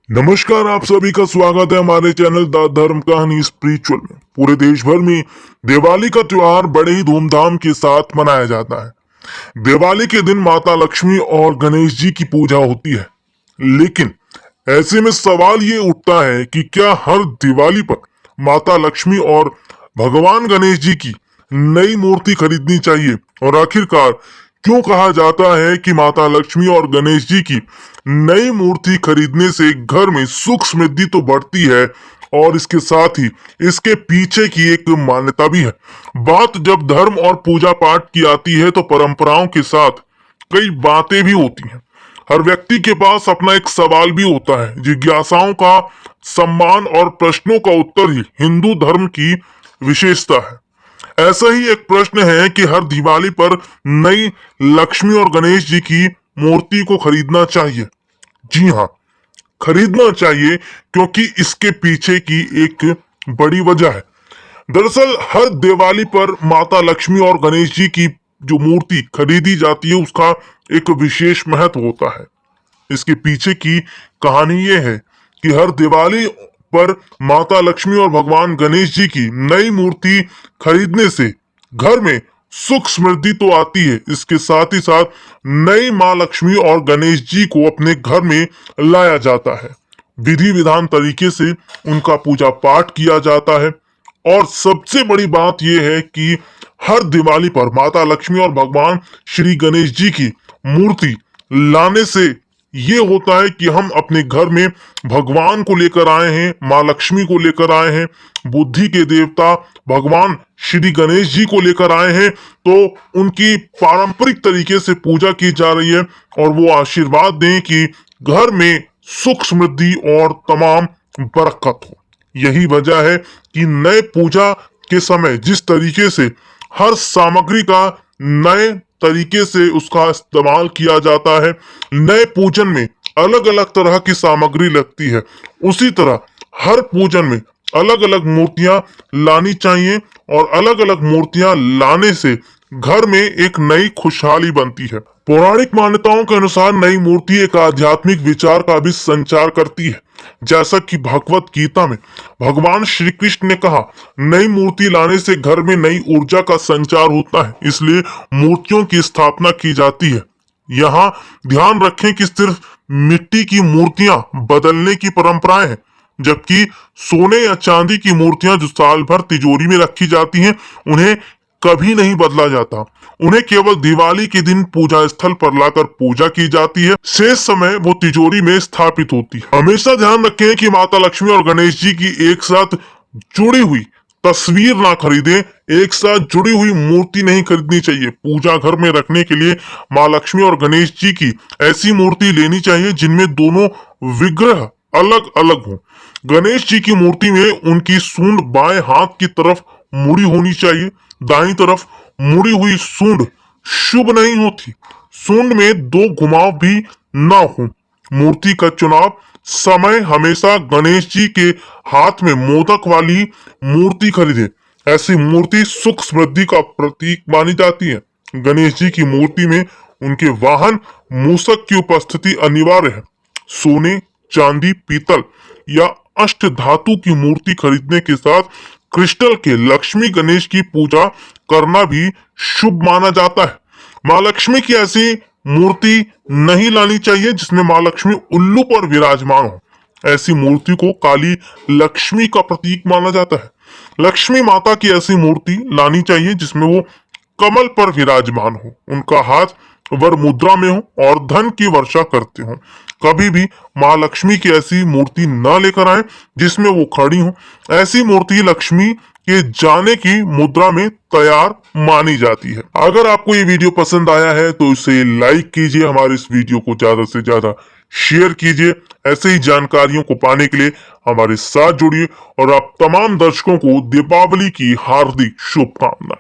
नमस्कार, आप सभी का स्वागत है हमारे चैनल द धर्म कहानी स्पिरिचुअल में। पूरे देश भर में दिवाली का त्योहार बड़े ही धूमधाम के साथ मनाया जाता है। दिवाली के दिन माता लक्ष्मी और गणेश जी की पूजा होती है, लेकिन ऐसे में सवाल ये उठता है कि क्या हर दिवाली पर माता लक्ष्मी और भगवान गणेश जी की नई मूर्ति खरीदनी चाहिए, और आखिरकार क्यों कहा जाता है कि माता लक्ष्मी और गणेश जी की नई मूर्ति खरीदने से घर में सुख समृद्धि तो बढ़ती है, और इसके साथ ही इसके पीछे की एक मान्यता भी है। बात जब धर्म और पूजा पाठ की आती है तो परंपराओं के साथ कई बातें भी होती हैं। हर व्यक्ति के पास अपना एक सवाल भी होता है। जिज्ञासाओं का सम्मान और प्रश्नों का उत्तर ही हिंदू धर्म की विशेषता है। ऐसा ही एक प्रश्न है कि हर दिवाली पर नई लक्ष्मी और गणेश जी की मूर्ति को खरीदना चाहिए। जी हाँ, खरीदना चाहिए, क्योंकि इसके पीछे की एक बड़ी वजह है। दरअसल हर दिवाली पर माता लक्ष्मी और गणेश जी की जो मूर्ति खरीदी जाती है उसका एक विशेष महत्व होता है। इसके पीछे की कहानी ये है कि हर दिवाली पर माता लक्ष्मी और भगवान गणेश जी की नई मूर्ति खरीदने से घर में सुख समृद्धि तो आती है, इसके साथ ही साथ नई माँ लक्ष्मी और गणेश जी को अपने घर में लाया जाता है। विधि विधान तरीके से उनका पूजा पाठ किया जाता है, और सबसे बड़ी बात यह है कि हर दिवाली पर माता लक्ष्मी और भगवान श्री गणेश जी की मूर्ति लाने से ये होता है कि हम अपने घर में भगवान को लेकर आए हैं, माँ लक्ष्मी को लेकर आए हैं, बुद्धि के देवता भगवान श्री गणेश जी को लेकर आए हैं, तो उनकी पारंपरिक तरीके से पूजा की जा रही है, और वो आशीर्वाद दें कि घर में सुख समृद्धि और तमाम बरकत हो। यही वजह है कि नए पूजा के समय जिस तरीके से हर सामग्री का नए तरीके से उसका इस्तेमाल किया जाता है, नए पूजन में अलग अलग तरह की सामग्री लगती है, उसी तरह हर पूजन में अलग अलग मूर्तियां लानी चाहिए, और अलग अलग मूर्तियां लाने से घर में एक नई खुशहाली बनती है। पौराणिक मान्यताओं के अनुसार नई मूर्ति एक आध्यात्मिक विचार का भी संचार करती है। जैसा कि भगवत गीता में भगवान श्री कृष्ण ने कहा, नई मूर्ति लाने से घर में नई ऊर्जा का संचार होता है, इसलिए मूर्तियों की स्थापना की जाती है। यहाँ ध्यान रखें कि सिर्फ मिट्टी की मूर्तियां बदलने की परंपराएं हैं, जबकि सोने या चांदी की मूर्तियां जो साल भर तिजोरी में रखी जाती हैं, उन्हें कभी नहीं बदला जाता। उन्हें केवल दिवाली के दिन पूजा स्थल पर लाकर पूजा की जाती है, शेष समय वो तिजोरी में स्थापित होती है। हमेशा ध्यान रखें कि माता लक्ष्मी और गणेश जी की एक साथ जुड़ी हुई तस्वीर ना खरीदें, एक साथ जुड़ी हुई मूर्ति नहीं खरीदनी चाहिए। पूजा घर में रखने के लिए माँ लक्ष्मी और गणेश जी की ऐसी मूर्ति लेनी चाहिए जिनमें दोनों विग्रह अलग अलग हों। गणेश जी की मूर्ति में उनकी सूंड बाएं हाथ की तरफ मुड़ी होनी चाहिए। दाईं तरफ मुड़ी हुई सूंड शुभ नहीं होती। सूंड में दो घुमाव भी ना हो। मूर्ति का चुनाव समय हमेशा गणेश जी के हाथ में मोदक वाली मूर्ति खरीदे। ऐसी मूर्ति सुख समृद्धि का प्रतीक मानी जाती है। गणेश जी की मूर्ति में उनके वाहन मूषक की उपस्थिति अनिवार्य है। सोने, चांदी, पीतल या अष्ट धातु की मूर्ति खरीदने के साथ क्रिस्टल के लक्ष्मी गणेश की पूजा करना भी शुभ माना जाता है। माँ लक्ष्मी की ऐसी मूर्ति नहीं लानी चाहिए जिसमें माँ लक्ष्मी उल्लू पर विराजमान हो। ऐसी मूर्ति को काली लक्ष्मी का प्रतीक माना जाता है। लक्ष्मी माता की ऐसी मूर्ति लानी चाहिए जिसमें वो कमल पर विराजमान हो, उनका हाथ वर मुद्रा में हो और धन की वर्षा करते हो। कभी भी माँ लक्ष्मी की ऐसी मूर्ति न लेकर आए जिसमें वो खड़ी हो। ऐसी मूर्ति लक्ष्मी के जाने की मुद्रा में तैयार मानी जाती है। अगर आपको ये वीडियो पसंद आया है तो इसे लाइक कीजिए, हमारे इस वीडियो को ज्यादा से ज्यादा शेयर कीजिए। ऐसे ही जानकारियों को पाने के लिए हमारे साथ जुड़िए, और आप तमाम दर्शकों को दीपावली की हार्दिक शुभकामनाएं।